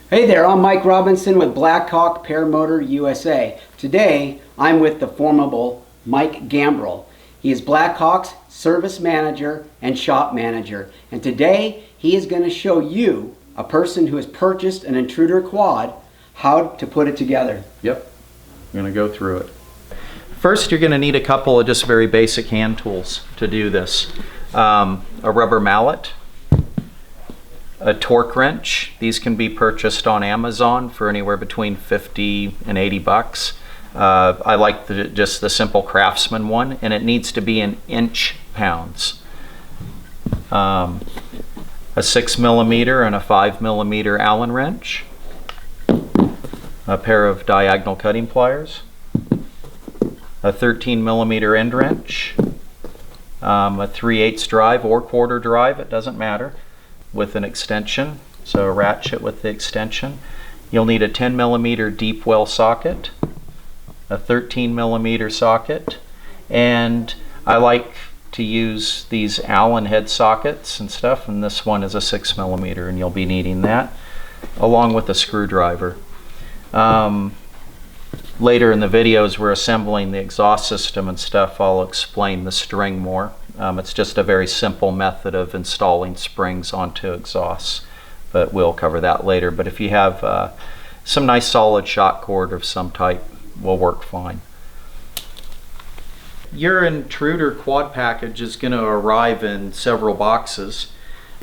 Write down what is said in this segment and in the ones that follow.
Hey there, I'm Mike Robinson with BlackHawk Paramotor USA. Today, I'm with the formidable Mike Gambrill. He is BlackHawk's service manager and shop manager. And today, he is going to show you, a person who has purchased an Intruder quad, how to put it together. Yep, I'm going to go through it. First, you're going to need a couple of just very basic hand tools to do this. A rubber mallet, a torque wrench. These can be purchased on Amazon for anywhere between 50 and 80 bucks. I like just the simple Craftsman one, and it needs to be in inch pounds. A 6mm and a 5mm Allen wrench, a pair of diagonal cutting pliers, a 13mm end wrench, a 3/8 drive or quarter drive, it doesn't matter, with an extension, so a ratchet with the extension. You'll need a 10mm deep well socket, a 13mm socket, and I like to use these Allen head sockets and stuff, and this one is a 6mm, and you'll be needing that along with a screwdriver. Later in the videos we're assembling the exhaust system and stuff, I'll explain the string more. It's just a very simple method of installing springs onto exhausts, but we'll cover that later. But if you have some nice solid shock cord of some type, will work fine. Your Intruder quad package is going to arrive in several boxes.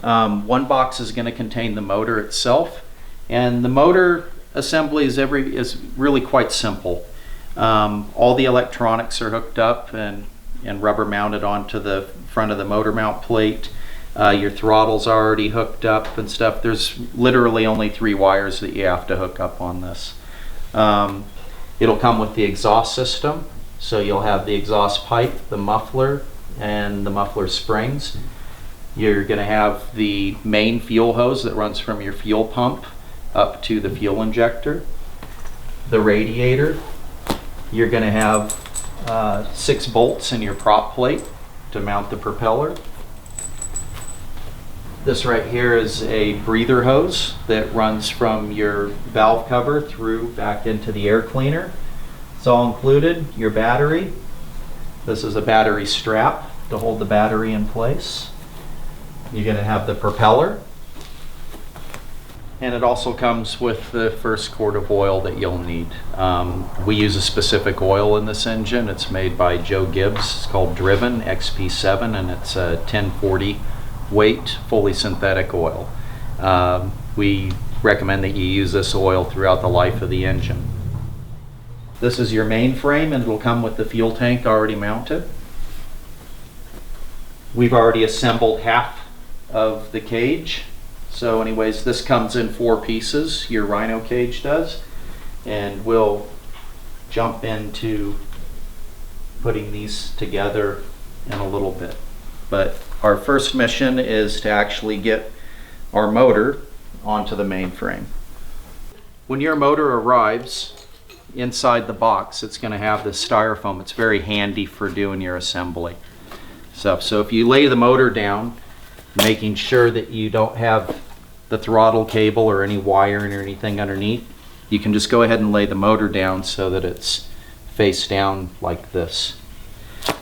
One box is going to contain the motor itself, and the motor assembly is really quite simple. All the electronics are hooked up and rubber mounted onto the front of the motor mount plate. Your throttle's already hooked up and stuff. There's literally only 3 wires that you have to hook up on this. It'll come with the exhaust system, so you'll have the exhaust pipe, the muffler, and the muffler springs. You're going to have the main fuel hose that runs from your fuel pump up to the fuel injector, the radiator. You're going to have 6 bolts in your prop plate to mount the propeller. This right here is a breather hose that runs from your valve cover through back into the air cleaner. It's all included. Your battery. This is a battery strap to hold the battery in place. You're going to have the propeller. And it also comes with the first quart of oil that you'll need. We use a specific oil in this engine. It's made by Joe Gibbs. It's called Driven XP7, and it's a 1040 weight, fully synthetic oil. We recommend that you use this oil throughout the life of the engine. This is your main frame, and it'll come with the fuel tank already mounted. We've already assembled half of the cage. So anyways, this comes in 4 pieces, your Rhino cage does, and we'll jump into putting these together in a little bit. But our first mission is to actually get our motor onto the main frame. When your motor arrives inside the box, it's going to have this styrofoam. It's very handy for doing your assembly stuff. So if you lay the motor down, making sure that you don't have the throttle cable or any wiring or anything underneath, you can just go ahead and lay the motor down so that it's face down like this.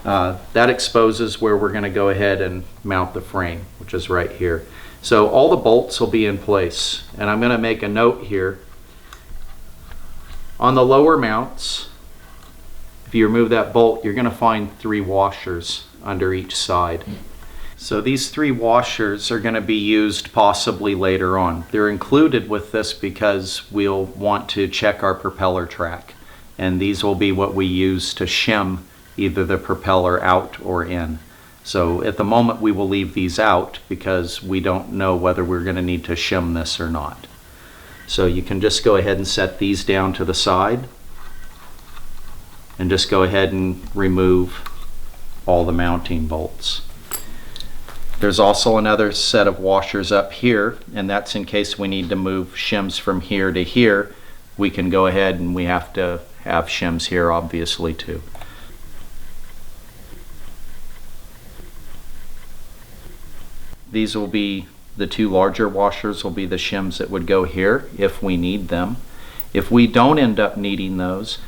That exposes where we're going to go ahead and mount the frame, which is right here. So all the bolts will be in place, and I'm going to make a note here. On the lower mounts, if you remove that bolt, you're going to find 3 washers under each side. So these 3 washers are going to be used possibly later on. They're included with this because we'll want to check our propeller track, and these will be what we use to shim either the propeller out or in. So at the moment we will leave these out because we don't know whether we're going to need to shim this or not. So you can just go ahead and set these down to the side and just go ahead and remove all the mounting bolts. There's also another set of washers up here, and that's in case we need to move shims from here to here. We can go ahead, and we have to have shims here obviously too. These will be the two larger washers will be the shims that would go here if we need them. If we don't end up needing those,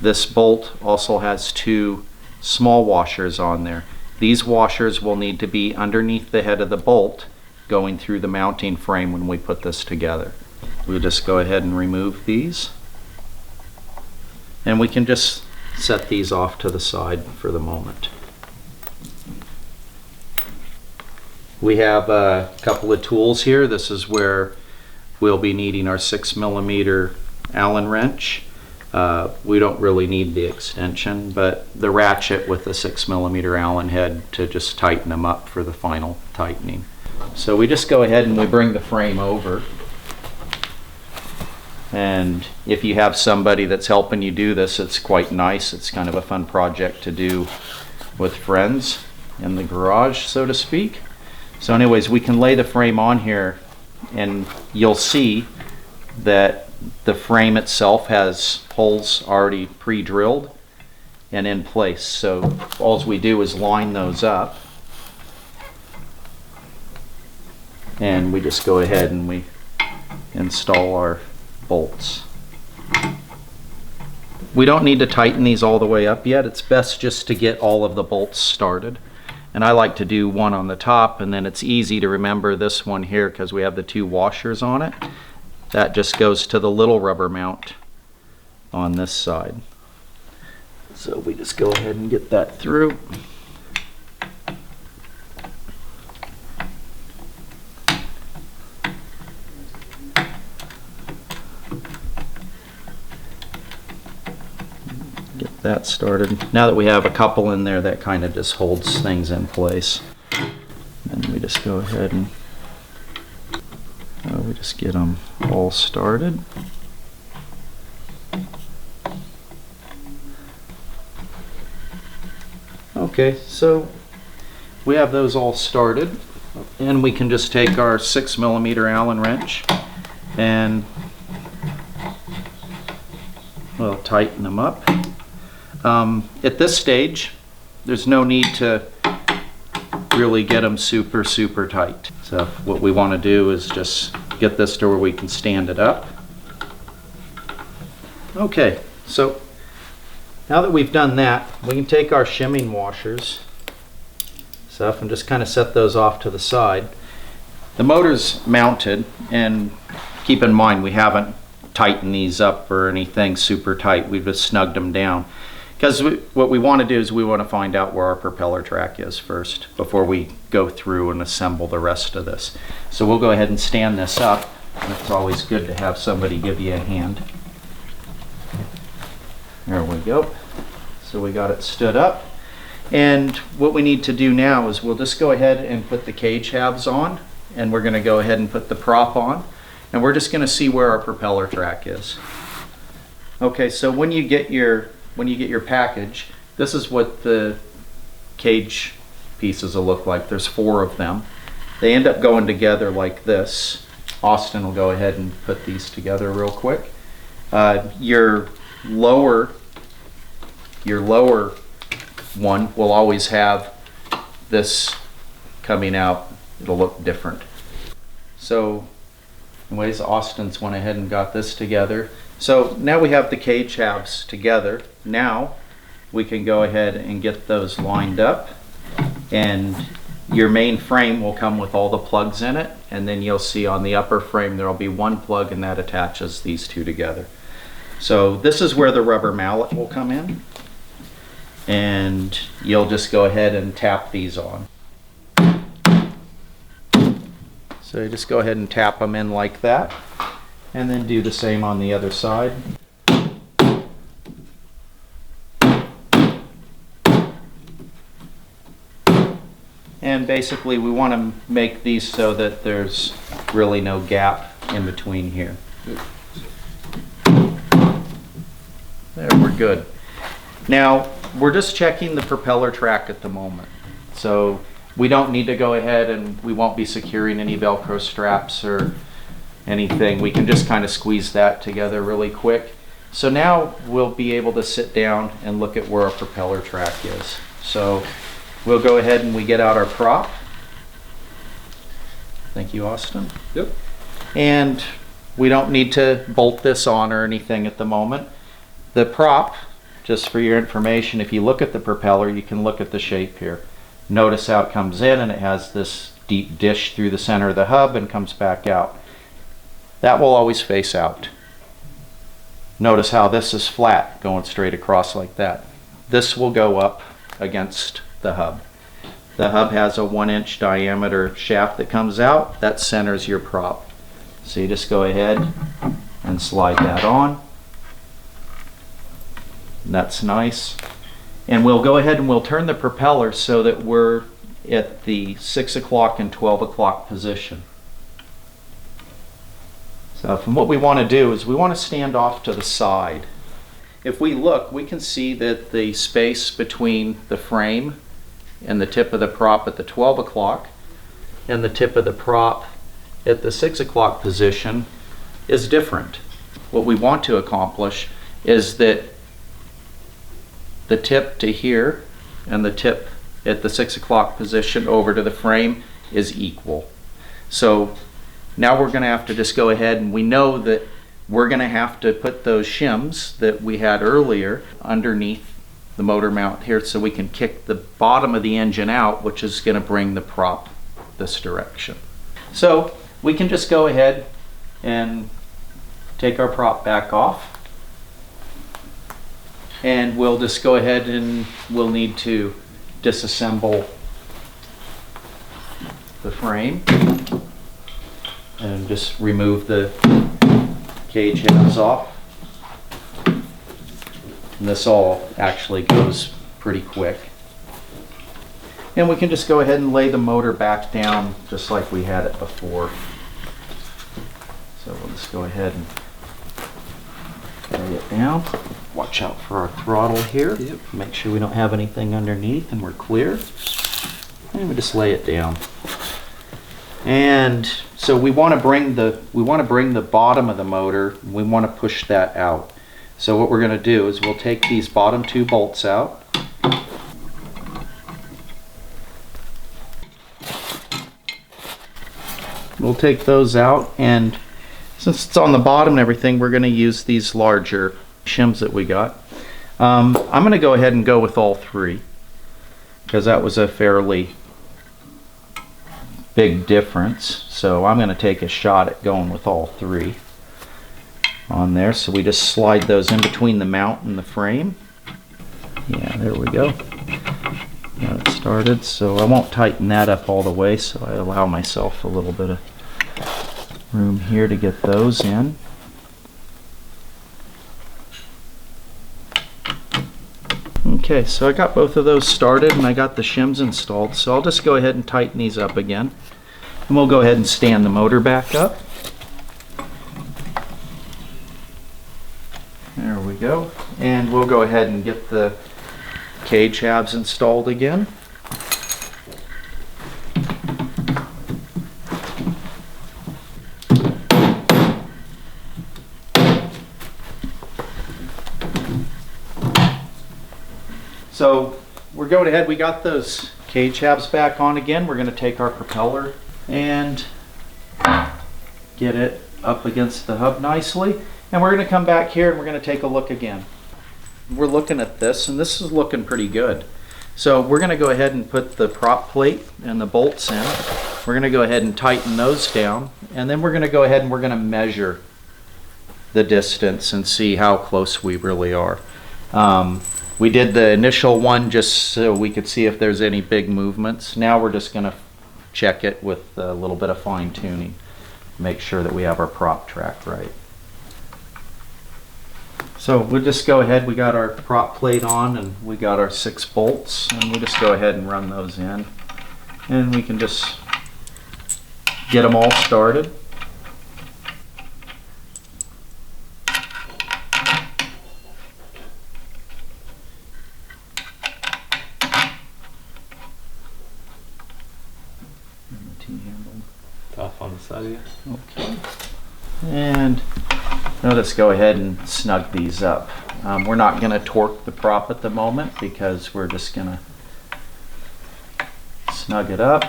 this bolt also has two small washers on there. These washers will need to be underneath the head of the bolt going through the mounting frame when we put this together. We'll just go ahead and remove these. And we can just set these off to the side for the moment. We have a couple of tools here. This is where we'll be needing our 6mm Allen wrench. We don't really need the extension, but the ratchet with the 6mm Allen head to just tighten them up for the final tightening. So we just go ahead and we bring the frame over. And if you have somebody that's helping you do this, it's quite nice. It's kind of a fun project to do with friends in the garage, so to speak. So anyways, we can lay the frame on here and you'll see that the frame itself has holes already pre-drilled and in place. So all we do is line those up and we just go ahead and we install our bolts. We don't need to tighten these all the way up yet. It's best just to get all of the bolts started. And I like to do one on the top, and then it's easy to remember this one here because we have the two washers on it. That just goes to the little rubber mount on this side. So we just go ahead and get that through. Get that started. Now that we have a couple in there, that kind of just holds things in place. And we just go ahead and we just get them all started. Okay, so we have those all started, and we can just take our 6mm Allen wrench and we'll tighten them up. At this stage, there's no need to really get them super tight. So what we want to do is just get this to where we can stand it up. Okay, so now that we've done that, we can take our shimming washers stuff and just kind of set those off to the side. The motor's mounted, and keep in mind we haven't tightened these up or anything super tight. We've just snugged them down. Because what we want to do is we want to find out where our propeller track is first before we go through and assemble the rest of this. So we'll go ahead and stand this up. And it's always good to have somebody give you a hand. There we go. So we got it stood up. And what we need to do now is we'll just go ahead and put the cage halves on, and we're going to go ahead and put the prop on, and we're just going to see where our propeller track is. Okay, so when you get your package, this is what the cage pieces will look like. There's 4 of them. They end up going together like this. Austin will go ahead and put these together real quick. Your lower one will always have this coming out. It'll look different. So anyways, Austin's went ahead and got this together. So now we have the cage halves together. Now we can go ahead and get those lined up, and your main frame will come with all the plugs in it, and then you'll see on the upper frame there will be one plug, and that attaches these two together. So this is where the rubber mallet will come in, and you'll just go ahead and tap these on. So you just go ahead and tap them in like that, and then do the same on the other side. And basically we want to make these so that there's really no gap in between here. There, we're good. Now we're just checking the propeller track at the moment. So we don't need to go ahead, and we won't be securing any Velcro straps or anything. We can just kind of squeeze that together really quick. So now we'll be able to sit down and look at where our propeller track is. So we'll go ahead and we get out our prop. Thank you, Austin. Yep. And we don't need to bolt this on or anything at the moment. The prop, just for your information, if you look at the propeller, you can look at the shape here. Notice how it comes in and it has this deep dish through the center of the hub and comes back out. That will always face out. Notice how this is flat going straight across like that. This will go up against the hub. The hub has a 1-inch diameter shaft that comes out that centers your prop. So you just go ahead and slide that on. That's nice. And we'll go ahead and we'll turn the propeller so that we're at the 6 o'clock and 12 o'clock position. So from what we want to do is we want to stand off to the side. If we look, we can see that the space between the frame and the tip of the prop at the 12 o'clock and the tip of the prop at the 6 o'clock position is different. What we want to accomplish is that the tip to here and the tip at the 6 o'clock position over to the frame is equal. So now we're going to have to just go ahead, and we know that we're going to have to put those shims that we had earlier underneath the motor mount here so we can kick the bottom of the engine out, which is going to bring the prop this direction. So we can just go ahead and take our prop back off, and we'll just go ahead and we'll need to disassemble the frame and just remove the cage heads off. And this all actually goes pretty quick. And we can just go ahead and lay the motor back down just like we had it before. So we'll just go ahead and lay it down. Watch out for our throttle here. Yep. Make sure we don't have anything underneath and we're clear. And we just lay it down. And so we want to bring the bottom of the motor, we want to push that out. So what we're going to do is we'll take these bottom 2 bolts out. We'll take those out, and since it's on the bottom and everything, we're going to use these larger shims that we got. I'm going to go ahead and go with all 3 because that was a fairly big difference. So I'm going to take a shot at going with all 3 on there. So we just slide those in between the mount and the frame. Yeah, there we go. Got it started. So I won't tighten that up all the way, so I allow myself a little bit of room here to get those in. Okay, so I got both of those started and I got the shims installed, so I'll just go ahead and tighten these up again. And we'll go ahead and stand the motor back up. There we go. And we'll go ahead and get the cage halves installed again. So we're going ahead, we got those cage halves back on again. We're going to take our propeller and get it up against the hub nicely. And we're going to come back here and we're going to take a look again. We're looking at this and this is looking pretty good. So we're going to go ahead and put the prop plate and the bolts in. We're going to go ahead and tighten those down. And then we're going to go ahead and we're going to measure the distance and see how close we really are. We did the initial one just so we could see if there's any big movements. Now we're just going to check it with a little bit of fine tuning. Make sure that we have our prop track right. So we'll just go ahead, we got our prop plate on and we got our 6 bolts and we'll just go ahead and run those in. And we can just get them all started. Tough on the side of you. Okay. And now let's go ahead and snug these up. We're not going to torque the prop at the moment because we're just going to snug it up.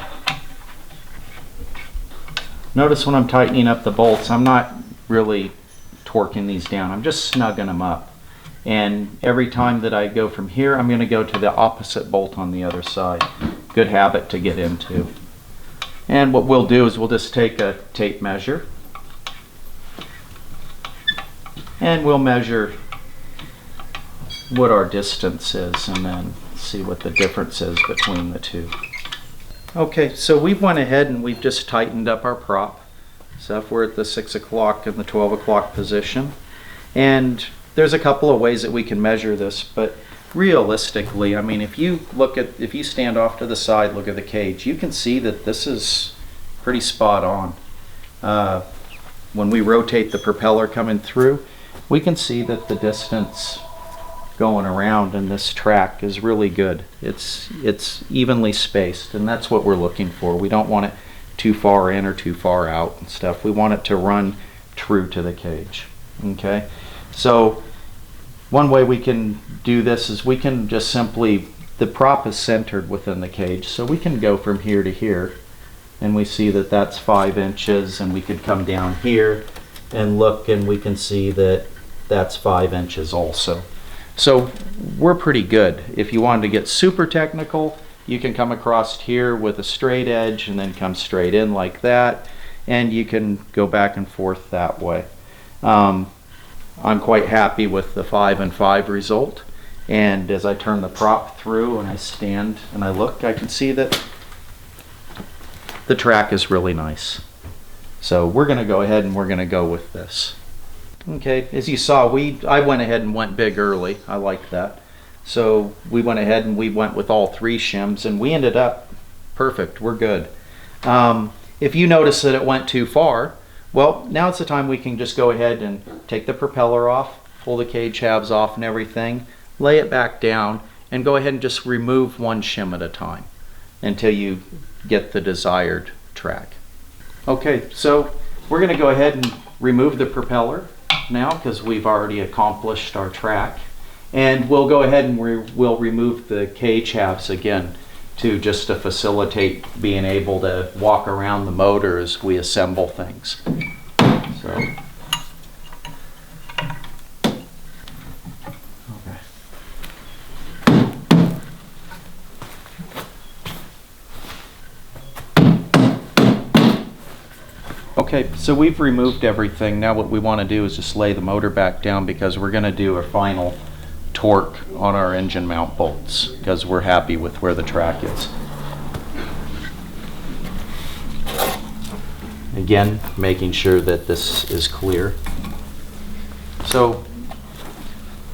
Notice when I'm tightening up the bolts, I'm not really torquing these down. I'm just snugging them up. And every time that I go from here, I'm going to go to the opposite bolt on the other side. Good habit to get into. And what we'll do is we'll just take a tape measure and we'll measure what our distance is and then see what the difference is between the two. Okay, so we went ahead and we've just tightened up our prop. So if we're at the 6 o'clock and the 12 o'clock position, and there's a couple of ways that we can measure this, but realistically, I mean, if you stand off to the side, look at the cage, you can see that this is pretty spot on. When we rotate the propeller coming through, we can see that the distance going around in this track is really good. It's evenly spaced, and that's what we're looking for. We don't want it too far in or too far out and stuff. We want it to run true to the cage. Okay, so one way we can do this is we can just simply, the prop is centered within the cage, so we can go from here to here and we see that that's 5 inches, and we could come down here and look and we can see that that's 5 inches also. So we're pretty good. If you wanted to get super technical, you can come across here with a straight edge and then come straight in like that, and you can go back and forth that way. I'm quite happy with the 5 and 5 result, and as I turn the prop through and I stand and I look, I can see that the track is really nice. So we're going to go ahead and we're going to go with this. Okay, as you saw, I went ahead and went big early. I like that. So we went ahead and we went with all 3 shims, and we ended up perfect. We're good. If you notice that it went too far, well, now it's the time we can just go ahead and take the propeller off, pull the cage halves off and everything, lay it back down, and go ahead and just remove 1 shim at a time until you get the desired track. Okay, so we're going to go ahead and remove the propeller now because we've already accomplished our track, and we'll go ahead and we'll remove the cage halves again to facilitate being able to walk around the motor as we assemble things. So, okay, so we've removed everything. Now what we want to do is just lay the motor back down because we're going to do a final torque on our engine mount bolts because we're happy with where the track is. Again, making sure that this is clear. So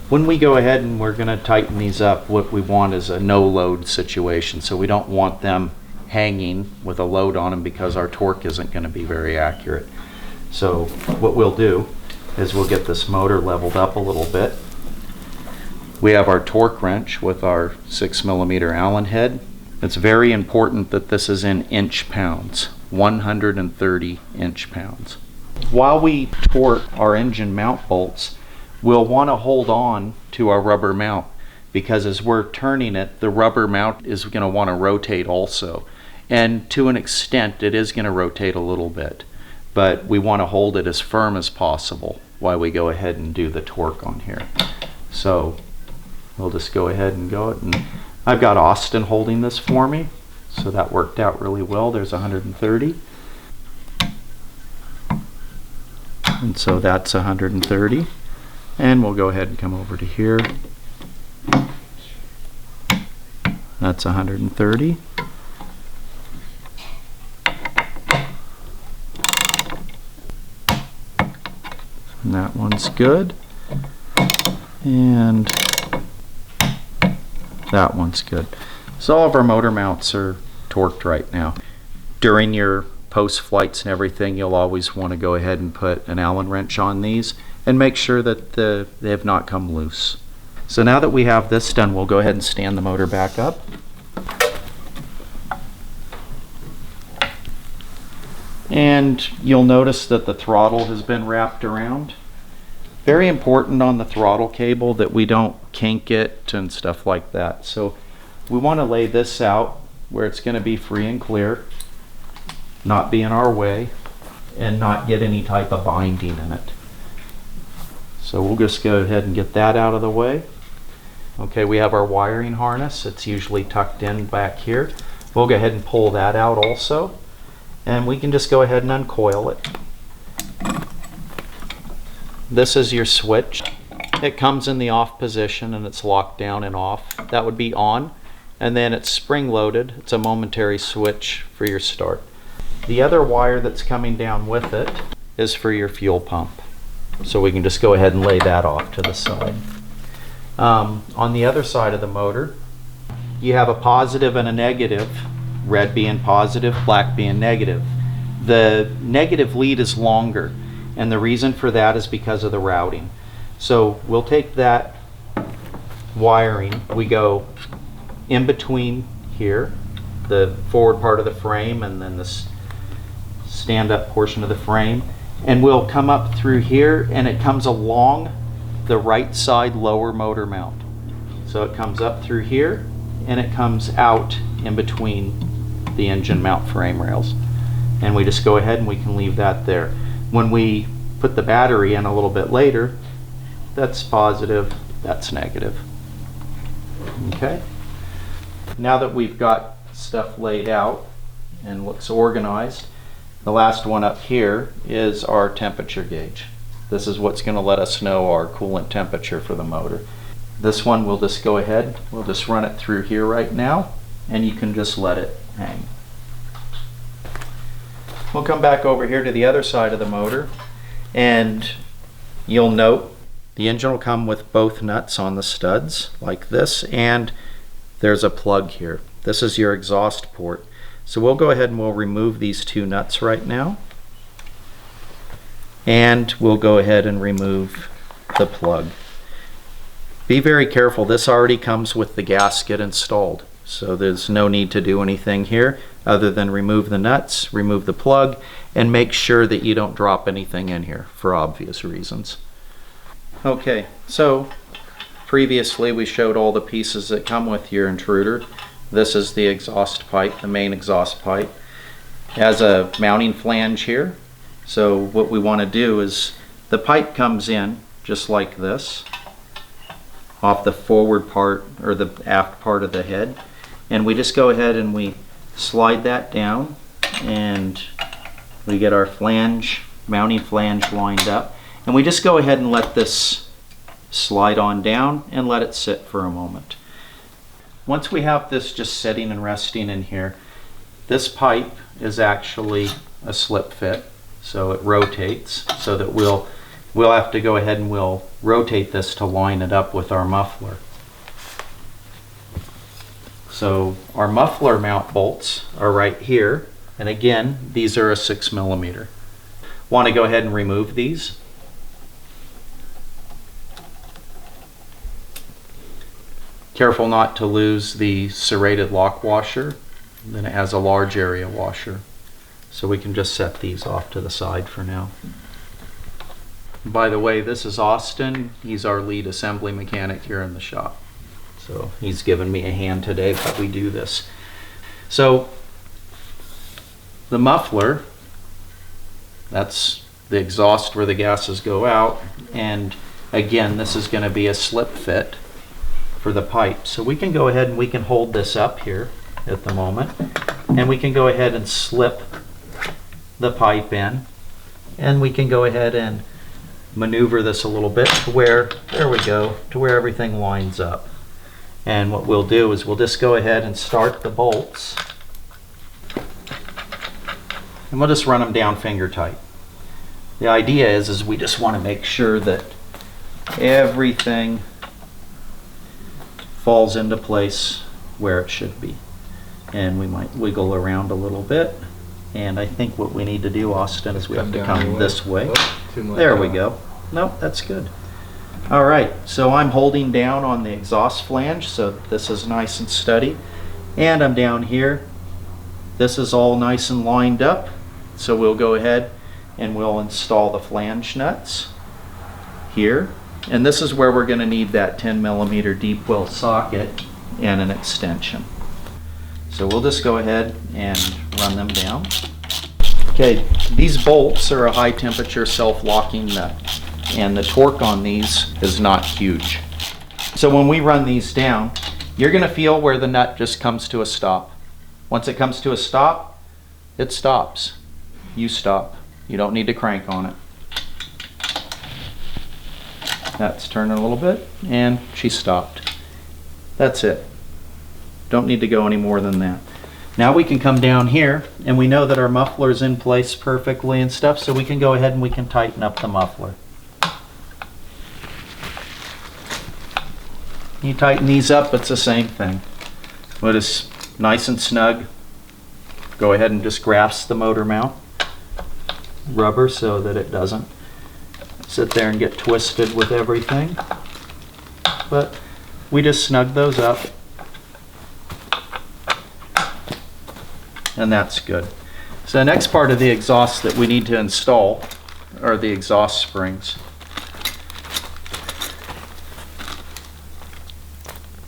when we go ahead and we're going to tighten these up, what we want is a no load situation. So we don't want them hanging with a load on them because our torque isn't going to be very accurate. So what we'll do is we'll get this motor leveled up a little bit. We have our torque wrench with our 6mm Allen head. It's very important that this is in inch pounds, 130 inch pounds. While we torque our engine mount bolts, we'll want to hold on to our rubber mount because as we're turning it, the rubber mount is going to want to rotate also. And to an extent, it is going to rotate a little bit, but we want to hold it as firm as possible while we go ahead and do the torque on here. So we'll just go ahead and go it. And I've got Austin holding this for me, so that worked out really well. There's 130. And so that's 130. And we'll go ahead and come over to here. That's 130. And that one's good. And that one's good. So all of our motor mounts are torqued right now. During your post flights and everything, you'll always want to go ahead and put an Allen wrench on these and make sure that they have not come loose. So now that we have this done, we'll go ahead and stand the motor back up. And you'll notice that the throttle has been wrapped around. Very important on the throttle cable that we don't kink it and stuff like that. So we want to lay this out where it's going to be free and clear, not be in our way. and not get any type of binding in it. So we'll just go ahead and get that out of the way. Okay, we have our wiring harness. It's usually tucked in back here. We'll go ahead and pull that out also, and we can just go ahead and uncoil it. This is your switch. It comes in the off position and it's locked down and off. That would be on, and then it's spring loaded. It's a momentary switch for your start. The other wire that's coming down with it is for your fuel pump. So we can just go ahead and lay that off to the side. On the other side of the motor, you have a positive and a negative, red being positive, black being negative. The negative lead is longer, and the reason for that is because of the routing. So we'll take that wiring, we go in between here, the forward part of the frame and then the stand-up portion of the frame, and we'll come up through here, and it comes along the right side lower motor mount. So it comes up through here and it comes out in between the engine mount frame rails, and we just go ahead and we can leave that there. When we put the battery in a little bit later, that's positive, that's negative. Okay, now that we've got stuff laid out and looks organized, the last one up here is our temperature gauge. This is what's going to let us know our coolant temperature for the motor. This one we'll just go ahead, we'll just run it through here right now, and you can just let it hang. We'll come back over here to the other side of the motor, and you'll note the engine will come with both nuts on the studs like this, and there's a plug here. This is your exhaust port. So we'll go ahead and we'll remove these two nuts right now, and we'll go ahead and remove the plug. Be very careful, this already comes with the gasket installed, so there's no need to do anything here other than remove the nuts, remove the plug, and make sure that you don't drop anything in here for obvious reasons. Okay, so previously we showed all the pieces that come with your intruder. This is the exhaust pipe, the main exhaust pipe. It has a mounting flange here. So what we want to do is the pipe comes in just like this off the forward part or the aft part of the head, and we just go ahead and we slide that down, and we get our flange, mounting flange lined up, and we just go ahead and let this slide on down and let it sit for a moment. Once we have this just sitting and resting in here, this pipe is actually a slip fit, so it rotates, so that we'll have to go ahead and we'll rotate this to line it up with our muffler. So our muffler mount bolts are right here, and again, these are a 6mm. Want to go ahead and remove these. Careful not to lose the serrated lock washer. Then it has a large area washer. So we can just set these off to the side for now. By the way, this is Austin. He's our lead assembly mechanic here in the shop. So he's given me a hand today, but we do this. So the muffler, that's the exhaust where the gases go out. And again, this is going to be a slip fit for the pipe. So we can go ahead and we can hold this up here at the moment, and we can go ahead and slip the pipe in, and we can go ahead and maneuver this a little bit to where, there we go, to where everything lines up. And what we'll do is we'll just go ahead and start the bolts, and we'll just run them down finger tight. The idea is we just want to make sure that everything falls into place where it should be. And we might wiggle around a little bit. And I think what we need to do, Austin, is we have to come this way. There we go. Nope, that's good. All right, so I'm holding down on the exhaust flange, so this is nice and steady. And I'm down here. This is all nice and lined up. So we'll go ahead and we'll install the flange nuts here. And this is where we're going to need that 10mm deep well socket and an extension. So we'll just go ahead and run them down. Okay, these bolts are a high temperature self-locking nut, and the torque on these is not huge. So when we run these down, you're going to feel where the nut just comes to a stop. Once it comes to a stop, it stops. You stop. You don't need to crank on it. That's turning a little bit, and she stopped. That's it. Don't need to go any more than that. Now we can come down here, and we know that our muffler's in place perfectly and stuff, so we can go ahead and we can tighten up the muffler. You tighten these up, it's the same thing. But it's nice and snug. Go ahead and just grasp the motor mount rubber so that it doesn't sit there and get twisted with everything. But we just snug those up. And that's good. So the next part of the exhaust that we need to install are the exhaust springs.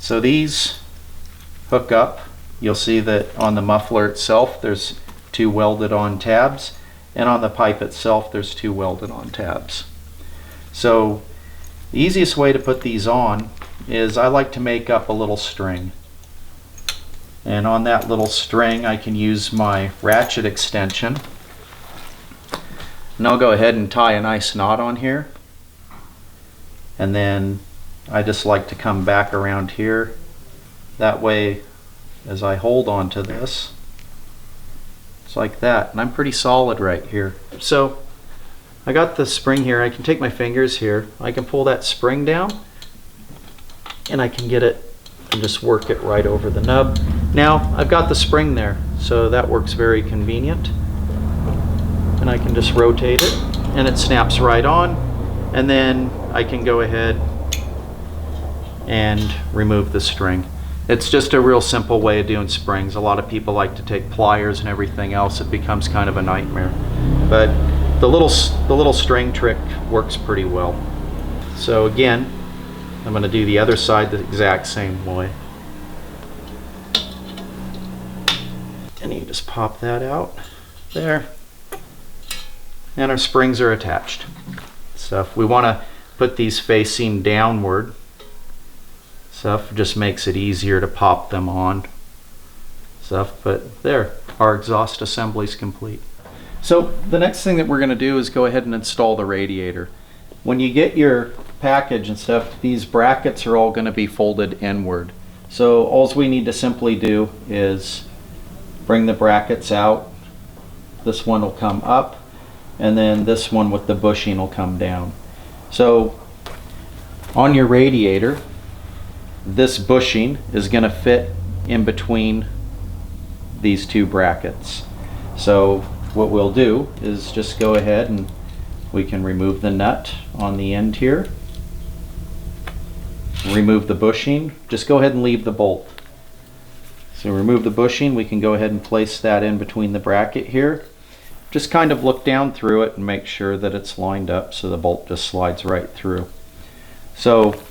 So these hook up. You'll see that on the muffler itself there's 2 welded on tabs, and on the pipe itself there's 2 welded on tabs. So the easiest way to put these on is I like to make up a little string. And on that little string I can use my ratchet extension. And I'll go ahead and tie a nice knot on here. And then I just like to come back around here. That way, as I hold on to this, it's like that. And I'm pretty solid right here. So I got the spring here. I can take my fingers here. I can pull that spring down and I can get it and just work it right over the nub. Now I've got the spring there, so that works very convenient. And I can just rotate it and it snaps right on, and then I can go ahead and remove the string. It's just a real simple way of doing springs. A lot of people like to take pliers and everything else. It becomes kind of a nightmare. But the little string trick works pretty well. So again, I'm going to do the other side the exact same way. And you just pop that out there. And our springs are attached. So if we want to put these facing downward, stuff just makes it easier to pop them on. Stuff, but there, our exhaust assembly is complete. So the next thing that we're going to do is go ahead and install the radiator. When you get your package and stuff, these brackets are all going to be folded inward. So all we need to simply do is bring the brackets out. This one will come up, and then this one with the bushing will come down. So on your radiator, this bushing is going to fit in between these 2 brackets. So what we'll do is just go ahead and we can remove the nut on the end here, remove the bushing, just go ahead and leave the bolt. So remove the bushing, we can go ahead and place that in between the bracket here. Just kind of look down through it and make sure that it's lined up so the bolt just slides right through. So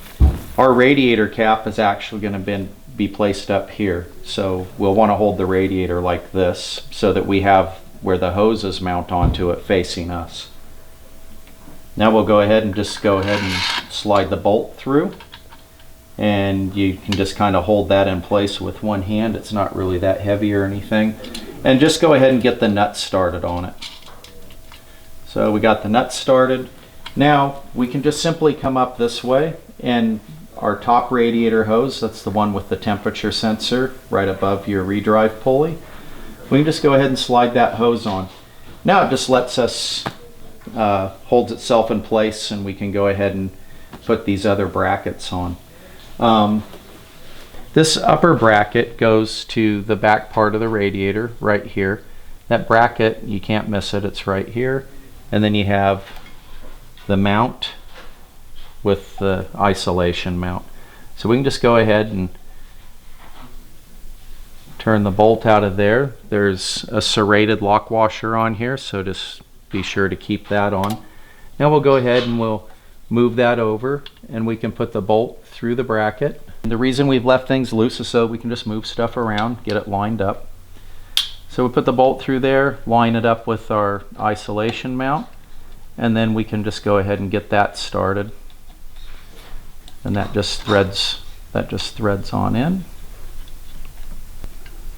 our radiator cap is actually going to be placed up here. So we'll want to hold the radiator like this so that we have where the hoses mount onto it facing us. Now we'll go ahead and slide the bolt through, and you can just kind of hold that in place with one hand. It's not really that heavy or anything. And just go ahead and get the nuts started on it. So we got the nuts started. Now we can just simply come up this way, and our top radiator hose, that's the one with the temperature sensor right above your redrive pulley, we can just go ahead and slide that hose on. Now it just lets us holds itself in place, and we can go ahead and put these other brackets on. This upper bracket goes to the back part of the radiator right here. That bracket, you can't miss it, it's right here. And then you have the mount with the isolation mount. So we can just go ahead and turn the bolt out of there. There's a serrated lock washer on here, so just be sure to keep that on. Now we'll go ahead and we'll move that over, and we can put the bolt through the bracket. And the reason we've left things loose is so we can just move stuff around, get it lined up. So we put the bolt through there, line it up with our isolation mount, and then we can just go ahead and get that started. And that just threads on in.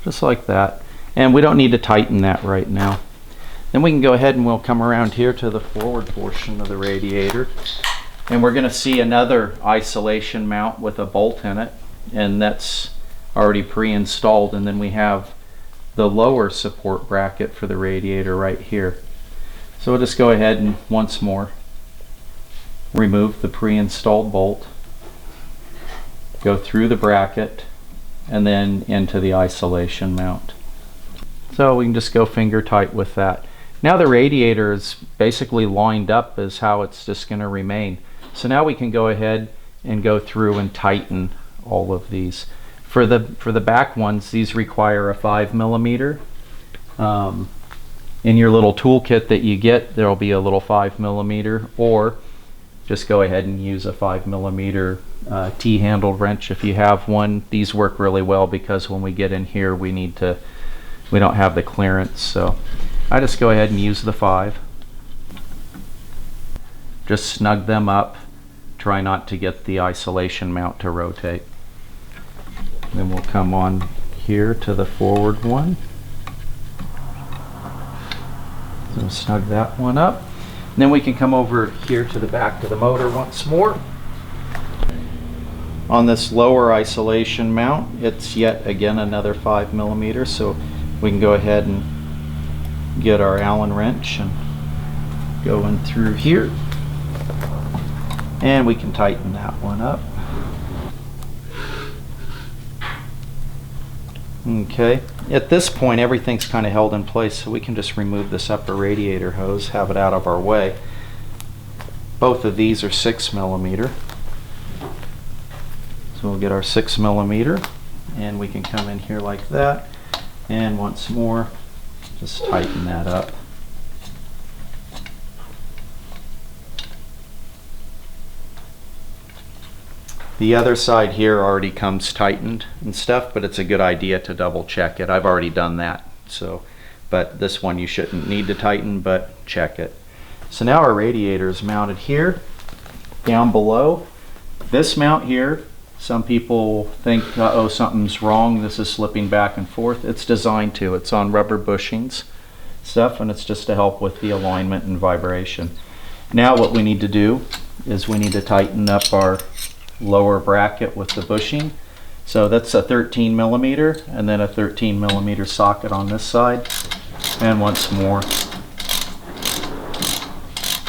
Just like that. And we don't need to tighten that right now. Then we can go ahead and we'll come around here to the forward portion of the radiator. And we're going to see another isolation mount with a bolt in it. And that's already pre-installed. And then we have the lower support bracket for the radiator right here. So we'll just go ahead and once more remove the pre-installed bolt, go through the bracket, and then into the isolation mount. So we can just go finger tight with that. Now the radiator is basically lined up as how it's just going to remain. So now we can go ahead and go through and tighten all of these. For the back ones, these require a 5mm. In your little toolkit that you get, there will be a little 5mm, or just go ahead and use a 5mm T-handled wrench if you have one. These work really well because when we get in here we don't have the clearance, so I just go ahead and use the 5. Just snug them up. Try not to get the isolation mount to rotate. Then we'll come on here to the forward one. So snug that one up. And then we can come over here to the back of the motor once more. On this lower isolation mount, it's yet again another 5mm, so we can go ahead and get our Allen wrench and go in through here, and we can tighten that one up. Okay, at this point everything's kind of held in place, so we can just remove this upper radiator hose, have it out of our way. Both of these are 6mm. So we'll get our 6mm, and we can come in here like that, and once more just tighten that up. The other side here already comes tightened and stuff, but it's a good idea to double check it. I've already done that, so but this one you shouldn't need to tighten, but check it. So now our radiator is mounted here. Down below this mount here, some people think, uh-oh, something's wrong, this is slipping back and forth. It's designed to. It's on rubber bushings stuff, and it's just to help with the alignment and vibration. Now what we need to do is we need to tighten up our lower bracket with the bushing. So that's a 13mm, and then a 13mm socket on this side. And once more,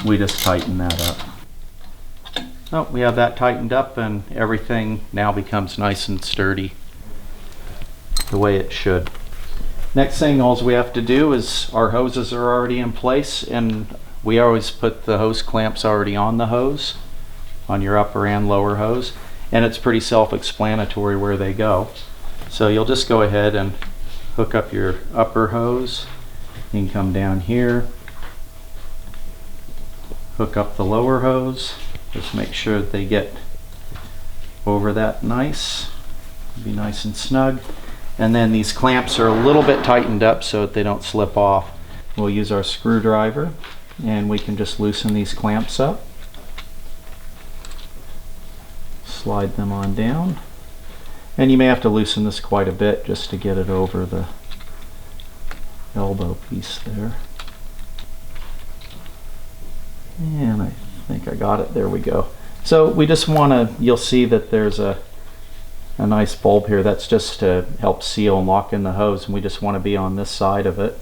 we just tighten that up. Oh, we have that tightened up, and everything now becomes nice and sturdy the way it should. Next thing, all we have to do is our hoses are already in place, and we always put the hose clamps already on the hose, on your upper and lower hose, and it's pretty self-explanatory where they go. So you'll just go ahead and hook up your upper hose. You can come down here, hook up the lower hose. Just make sure that they get over that nice. Be nice and snug. And then these clamps are a little bit tightened up so that they don't slip off. We'll use our screwdriver, and we can just loosen these clamps up. Slide them on down. And you may have to loosen this quite a bit just to get it over the elbow piece there. And I think I got it. There we go. So we just want to, you'll see that there's a nice bulb here. That's just to help seal and lock in the hose, and we just want to be on this side of it.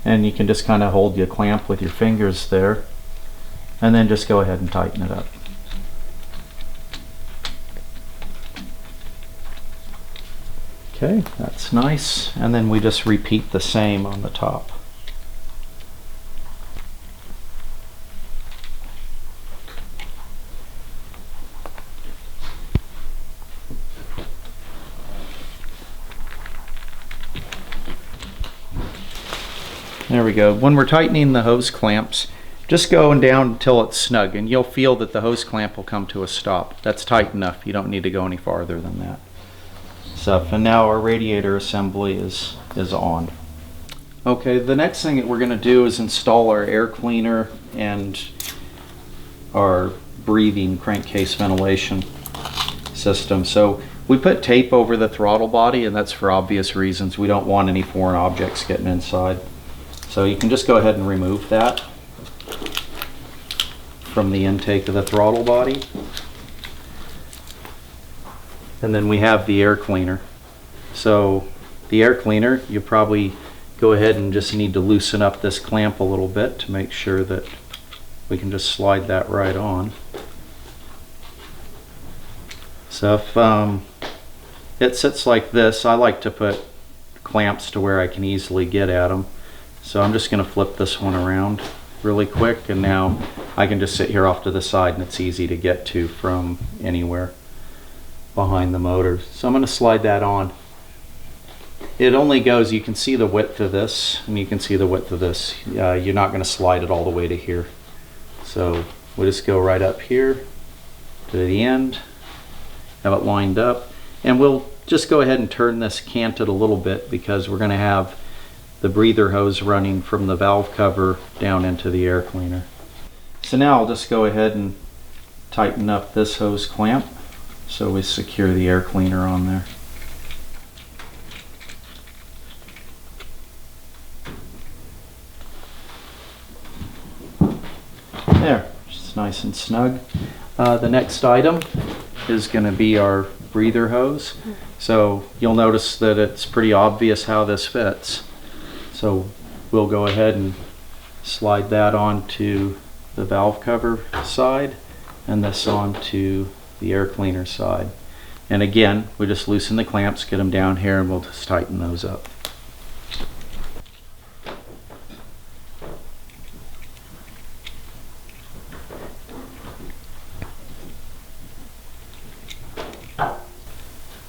And you can just kind of hold your clamp with your fingers there, and then just go ahead and tighten it up. Okay, that's nice. And then we just repeat the same on the top. There we go. When we're tightening the hose clamps, just going down until it's snug, and you'll feel that the hose clamp will come to a stop. That's tight enough. You don't need to go any farther than that. stuff. And now our radiator assembly is on. Okay, the next thing that we're going to do is install our air cleaner and our breathing crankcase ventilation system. So we put tape over the throttle body, and that's for obvious reasons. We don't want any foreign objects getting inside. So you can just go ahead and remove that from the intake of the throttle body. And then we have the air cleaner. So the air cleaner, you probably go ahead and just need to loosen up this clamp a little bit to make sure that we can just slide that right on. So if it sits like this, I like to put clamps to where I can easily get at them. So I'm just going to flip this one around really quick, and now I can just sit here off to the side and it's easy to get to from anywhere behind the motor. So I'm going to slide that on. It only goes, you can see the width of this and you can see the width of this. You're not going to slide it all the way to here. So we'll just go right up here to the end, have it lined up, and we'll just go ahead and turn this canted a little bit because we're going to have the breather hose running from the valve cover down into the air cleaner. So now I'll just go ahead and tighten up this hose clamp so we secure the air cleaner on there. There, it's nice and snug. The next item is going to be our breather hose. So you'll notice that it's pretty obvious how this fits. So we'll go ahead and slide that onto the valve cover side and this onto the air cleaner side. And again, we just loosen the clamps, get them down here, and we'll just tighten those up.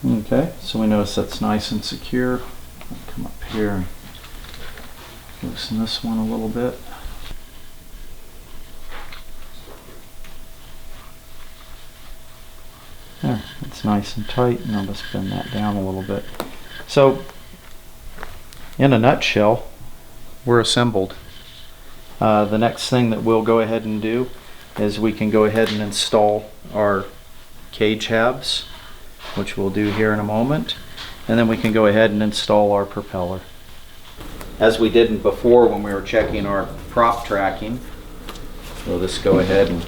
Okay, so we notice that's nice and secure. I'll come up here and loosen this one a little bit. There, it's nice and tight, and I'll just bend that down a little bit. So, in a nutshell, we're assembled. The next thing that we'll go ahead and do is we can go ahead and install our cage halves, which we'll do here in a moment, and then we can go ahead and install our propeller. As we did before when we were checking our prop tracking, we'll just go ahead and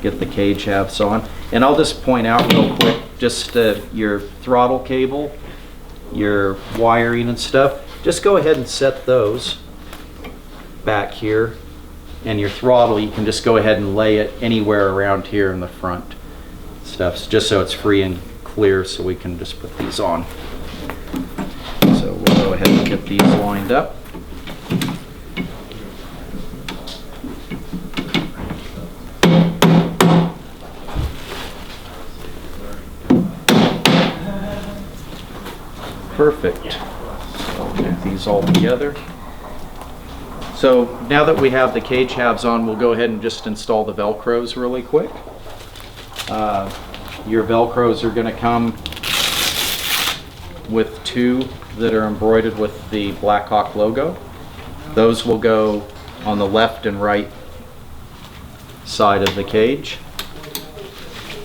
get the cage halves on. And I'll just point out real quick, just your throttle cable, your wiring and stuff, just go ahead and set those back here, and your throttle, you can just go ahead and lay it anywhere around here in the front stuff, just so it's free and clear, so we can just put these on. So we'll go ahead and get these lined up. Perfect. So I'll get these all together. So now that we have the cage halves on, we'll go ahead and just install the Velcros really quick. Your Velcros are going to come with two that are embroidered with the BlackHawk logo. Those will go on the left and right side of the cage.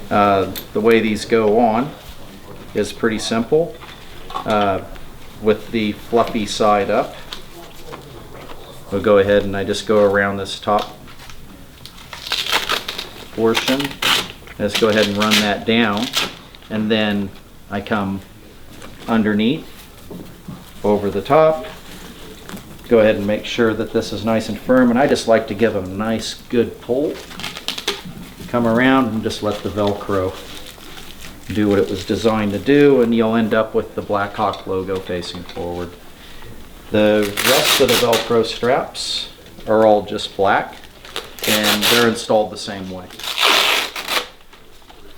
The way these go on is pretty simple. With the fluffy side up, we'll go ahead and I just go around this top portion. Let's go ahead and run that down, and then I come underneath, over the top, go ahead and make sure that this is nice and firm, and I just like to give them a nice good pull. Come around and just let the Velcro do what it was designed to do, and you'll end up with the BlackHawk logo facing forward. The rest of the Velcro straps are all just black, and they're installed the same way.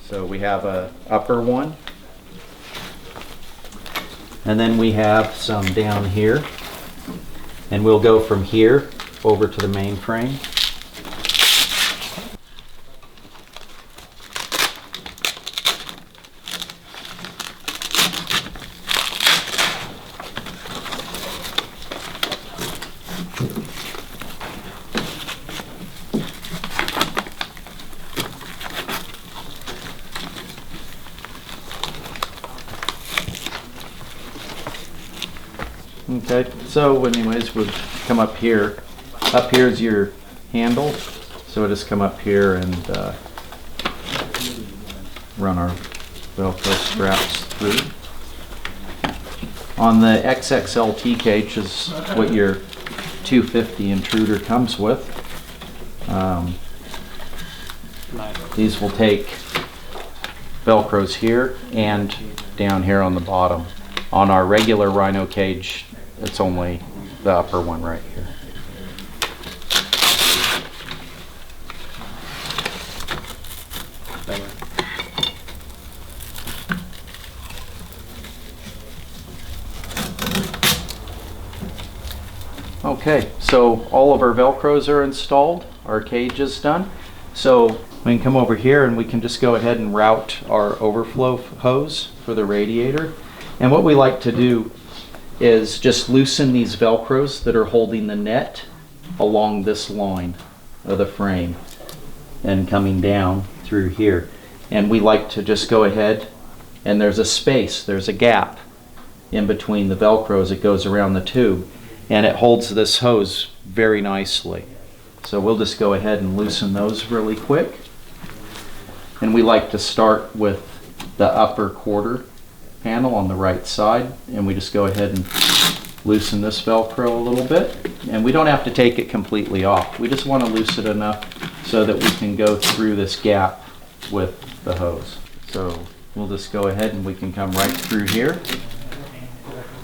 So we have a upper one, and then we have some down here, and we'll go from here over to the main frame. Okay, so anyways, we'll come up here. Up here is your handle, so we'll just come up here and run our Velcro straps through. On the XXLT cage is what your 250 Intruder comes with. These will take Velcros here and down here on the bottom. On our regular Rhino cage, it's only the upper one right here. Okay, so all of our Velcros are installed, our cage is done. So we can come over here and we can just go ahead and route our overflow hose for the radiator. And what we like to do is just loosen these Velcros that are holding the net along this line of the frame and coming down through here. And we like to just go ahead, and there's a space, there's a gap in between the Velcros. It goes around the tube and it holds this hose very nicely. So we'll just go ahead and loosen those really quick. And we like to start with the upper quarter panel on the right side, and we just go ahead and loosen this Velcro a little bit. And we don't have to take it completely off. We just want to loosen it enough so that we can go through this gap with the hose. So we'll just go ahead and we can come right through here,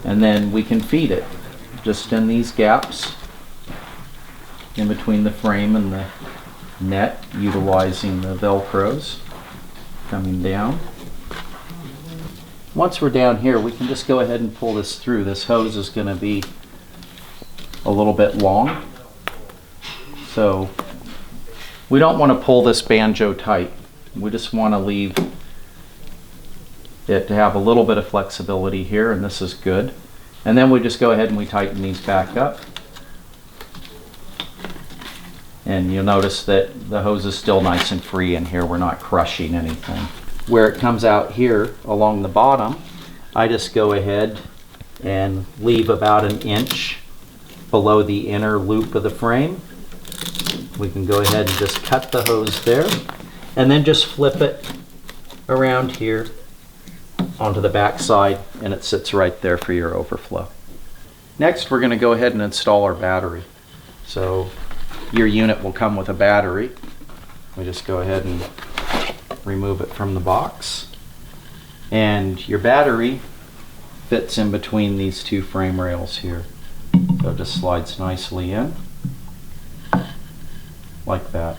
and then we can feed it just in these gaps in between the frame and the net, utilizing the Velcros coming down. Once we're down here, we can just go ahead and pull this through. This hose is going to be a little bit long, so we don't want to pull this banjo tight. We just want to leave it to have a little bit of flexibility here, and this is good. And then we just go ahead and we tighten these back up. And you'll notice that the hose is still nice and free in here. We're not crushing anything. Where it comes out here along the bottom, I just go ahead and leave about an inch below the inner loop of the frame. We can go ahead and just cut the hose there, and then just flip it around here onto the back side, and it sits right there for your overflow. Next, we're going to go ahead and install our battery. So your unit will come with a battery. We just go ahead and remove it from the box, and your battery fits in between these two frame rails here. So it just slides nicely in like that.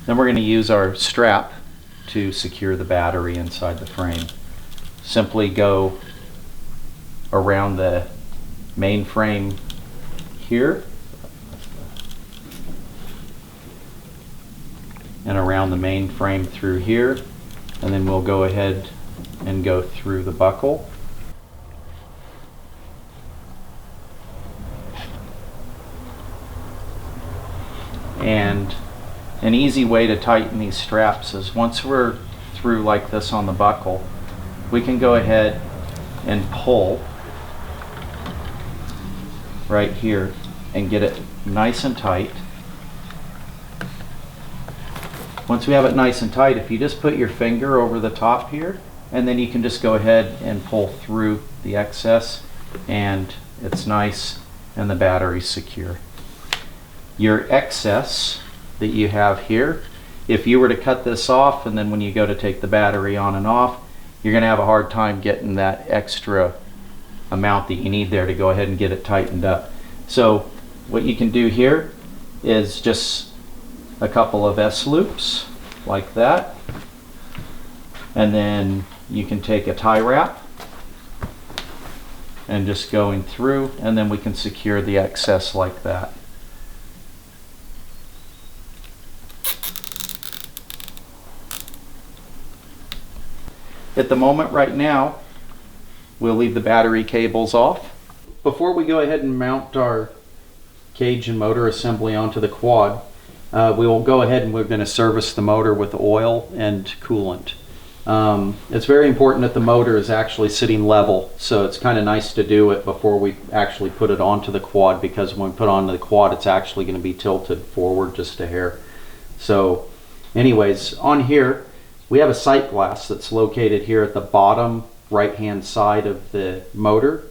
Then we're going to use our strap to secure the battery inside the frame. Simply go around the main frame here and around the main frame through here, and then we'll go ahead and go through the buckle. And an easy way to tighten these straps is once we're through like this on the buckle, we can go ahead and pull right here and get it nice and tight. Once we have it nice and tight, if you just put your finger over the top here, and then you can just go ahead and pull through the excess, and it's nice and the battery's secure. Your excess that you have here, if you were to cut this off and then when you go to take the battery on and off, you're going to have a hard time getting that extra amount that you need there to go ahead and get it tightened up. So what you can do here is just a couple of S-loops like that, and then you can take a tie wrap and just going through, and then we can secure the excess like that. At the moment right now, we'll leave the battery cables off. Before we go ahead and mount our cage and motor assembly onto the quad, we will go ahead and we're going to service the motor with oil and coolant. It's very important that the motor is actually sitting level, so it's kind of nice to do it before we actually put it onto the quad, because when we put it onto the quad it's actually going to be tilted forward just a hair. So anyways, on here we have a sight glass that's located here at the bottom right hand side of the motor,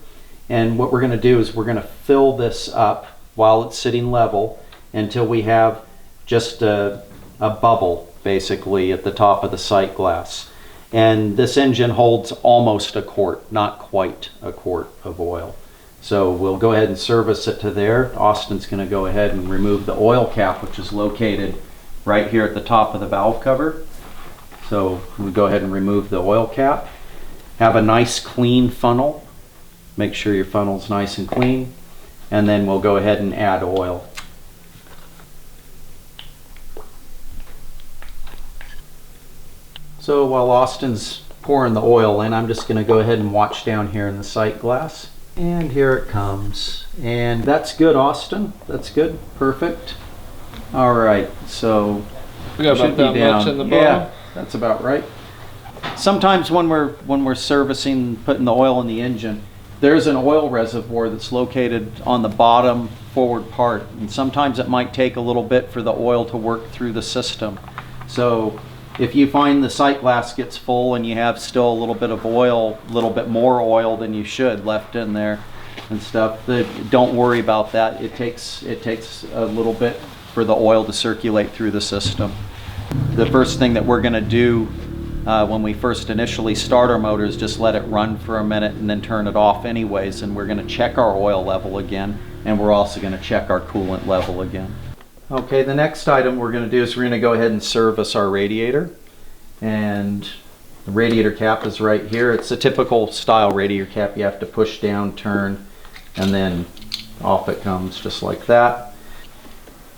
and what we're going to do is we're going to fill this up while it's sitting level until we have just a bubble basically at the top of the sight glass. And this engine holds almost a quart, not quite a quart of oil. So we'll go ahead and service it to there. Austin's going to go ahead and remove the oil cap, which is located right here at the top of the valve cover. So we'll go ahead and remove the oil cap. Have a nice clean funnel. Make sure your funnel's nice and clean. And then we'll go ahead and add oil. So while Austin's pouring the oil in, I'm just going to go ahead and watch down here in the sight glass. And here it comes. And that's good, Austin. That's good. Perfect. All right. So we got about that much in the bottom. Yeah, that's about right. Sometimes when we're servicing, putting the oil in the engine, there's an oil reservoir that's located on the bottom forward part, and sometimes it might take a little bit for the oil to work through the system. So if you find the sight glass gets full and you have still a little bit of oil, a little bit more oil than you should left in there and stuff, don't worry about that. It takes a little bit for the oil to circulate through the system. The first thing that we're going to do when we first initially start our motor is just let it run for a minute and then turn it off anyways, and we're going to check our oil level again, and we're also going to check our coolant level again. Okay, the next item we're going to do is we're going to go ahead and service our radiator, and the radiator cap is right here. It's a typical style radiator cap. You have to push down, turn, and then off it comes just like that.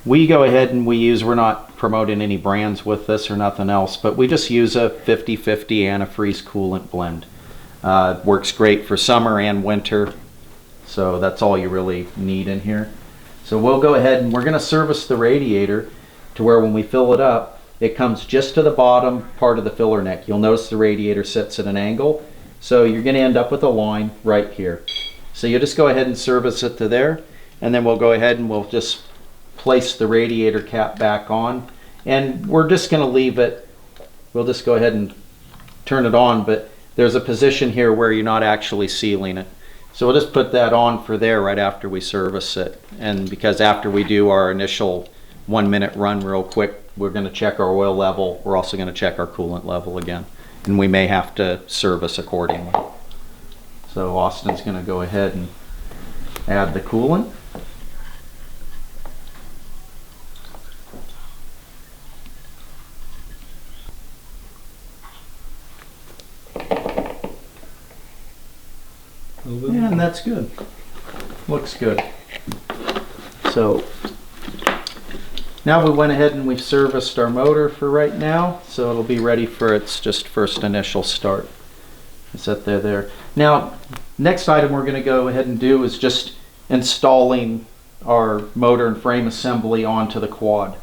We go ahead and we're not promoting any brands with this or nothing else, but we just use a 50-50 antifreeze coolant blend. Works great for summer and winter, so that's all you really need in here. So we'll go ahead and we're going to service the radiator to where when we fill it up, it comes just to the bottom part of the filler neck. You'll notice the radiator sits at an angle, so you're going to end up with a line right here. So you'll just go ahead and service it to there, and then we'll go ahead and we'll just place the radiator cap back on, and we're just going to leave it. We'll just go ahead and turn it on, but there's a position here where you're not actually sealing it. So we'll just put that on for there right after we service it. And because after we do our initial 1 minute run real quick, we're going to check our oil level. We're also going to check our coolant level again, and we may have to service accordingly. So Austin's going to go ahead and add the coolant. Yeah, and that's good. Looks good. So now we went ahead and we've serviced our motor for right now, so it'll be ready for its just first initial start. Set there. Now, next item we're going to go ahead and do is just installing our motor and frame assembly onto the quad.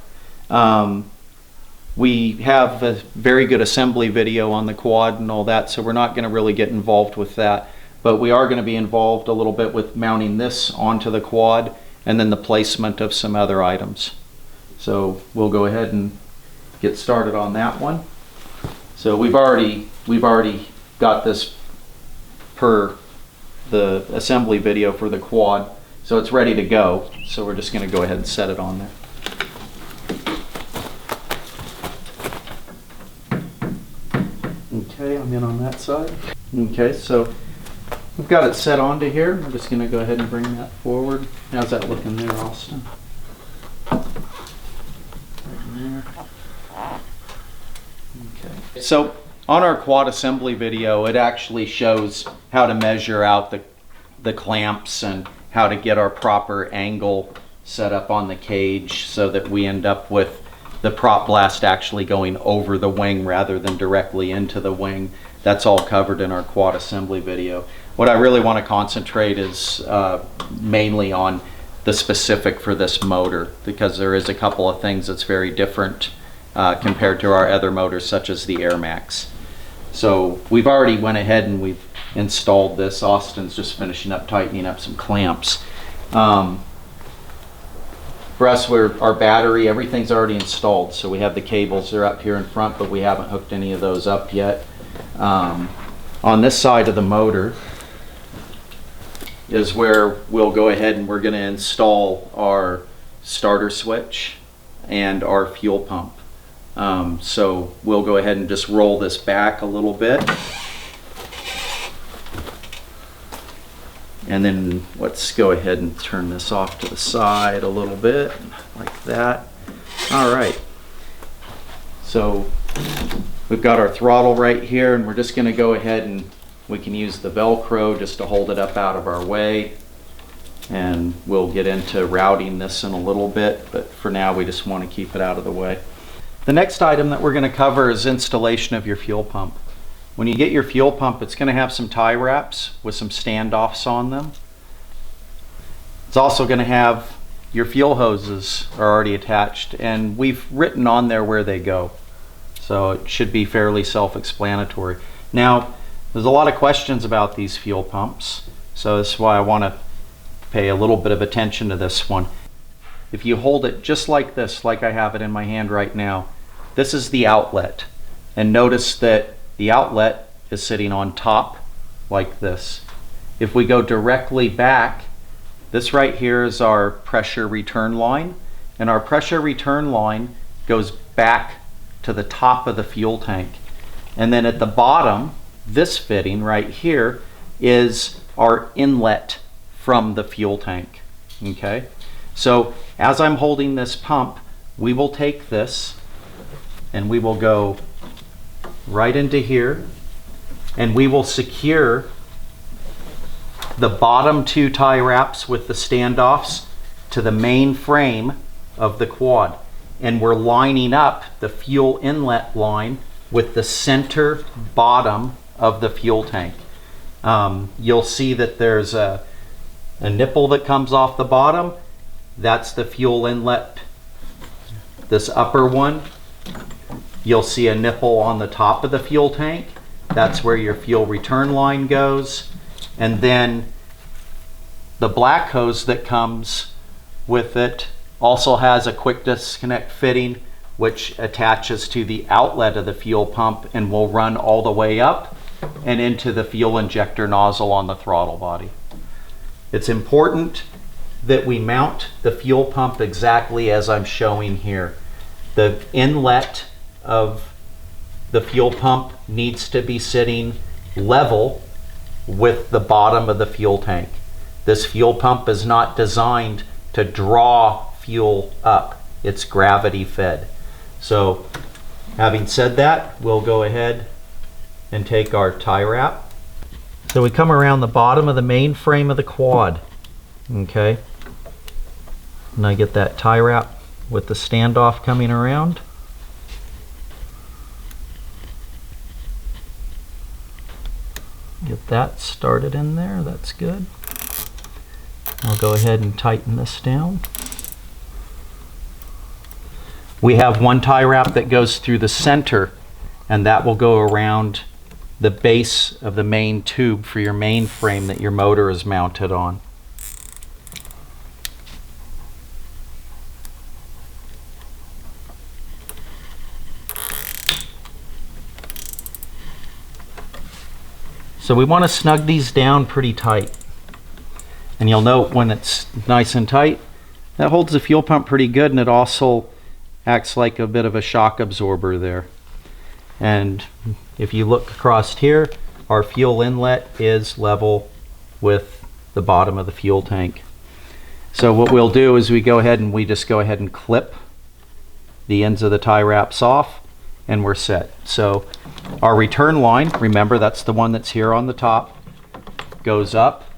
We have a very good assembly video on the quad and all that, so we're not going to really get involved with that. But we are going to be involved a little bit with mounting this onto the quad and then the placement of some other items. So we'll go ahead and get started on that one. So we've already got this per the assembly video for the quad, so it's ready to go. So we're just going to go ahead and set it on there. Okay, I'm in on that side. Okay, so we've got it set onto here. We're just going to go ahead and bring that forward. How's that looking there, Austin? Right there. Okay. So on our quad assembly video, it actually shows how to measure out the clamps and how to get our proper angle set up on the cage so that we end up with the prop blast actually going over the wing rather than directly into the wing. That's all covered in our quad assembly video. What I really want to concentrate is mainly on the specific for this motor, because there is a couple of things that's very different compared to our other motors, such as the Air Max. So we've already went ahead and we've installed this. Austin's just finishing up tightening up some clamps. For us, our battery, everything's already installed. So we have the cables, they're up here in front, but we haven't hooked any of those up yet. On this side of the motor is where we'll go ahead and we're going to install our starter switch and our fuel pump. So we'll go ahead and just roll this back a little bit. And then let's go ahead and turn this off to the side a little bit, like that. All right. So we've got our throttle right here, and we're just going to go ahead and we can use the Velcro just to hold it up out of our way. And we'll get into routing this in a little bit, but for now we just want to keep it out of the way. The next item that we're going to cover is installation of your fuel pump. When you get your fuel pump, it's going to have some tie wraps with some standoffs on them. It's also going to have your fuel hoses are already attached, and we've written on there where they go. So it should be fairly self-explanatory. Now, there's a lot of questions about these fuel pumps, so this is why I want to pay a little bit of attention to this one. If you hold it just like this, like I have it in my hand right now, this is the outlet. And notice that the outlet is sitting on top like this. If we go directly back, this right here is our pressure return line, and our pressure return line goes back to the top of the fuel tank. And then at the bottom, this fitting right here is our inlet from the fuel tank. Okay, so as I'm holding this pump, we will take this and we will go right into here, and we will secure the bottom two tie wraps with the standoffs to the main frame of the quad. And we're lining up the fuel inlet line with the center bottom of the fuel tank. You'll see that there's a nipple that comes off the bottom. That's the fuel inlet, this upper one. You'll see a nipple on the top of the fuel tank. That's where your fuel return line goes. And then the black hose that comes with it also has a quick disconnect fitting which attaches to the outlet of the fuel pump and will run all the way up and into the fuel injector nozzle on the throttle body. It's important that we mount the fuel pump exactly as I'm showing here. The inlet of the fuel pump needs to be sitting level with the bottom of the fuel tank. This fuel pump is not designed to draw fuel up. It's gravity fed. So having said that, we'll go ahead and take our tie wrap. So we come around the bottom of the main frame of the quad. Okay. And I get that tie wrap with the standoff coming around. Get that started in there, that's good. I'll go ahead and tighten this down. We have one tie wrap that goes through the center, and that will go around the base of the main tube for your main frame that your motor is mounted on. So we want to snug these down pretty tight. And you'll note when it's nice and tight, that holds the fuel pump pretty good, and it also acts like a bit of a shock absorber there. And if you look across here, our fuel inlet is level with the bottom of the fuel tank. So what we'll do is we go ahead and we just go ahead and clip the ends of the tie wraps off, and we're set. So our return line, remember that's the one that's here on the top, goes up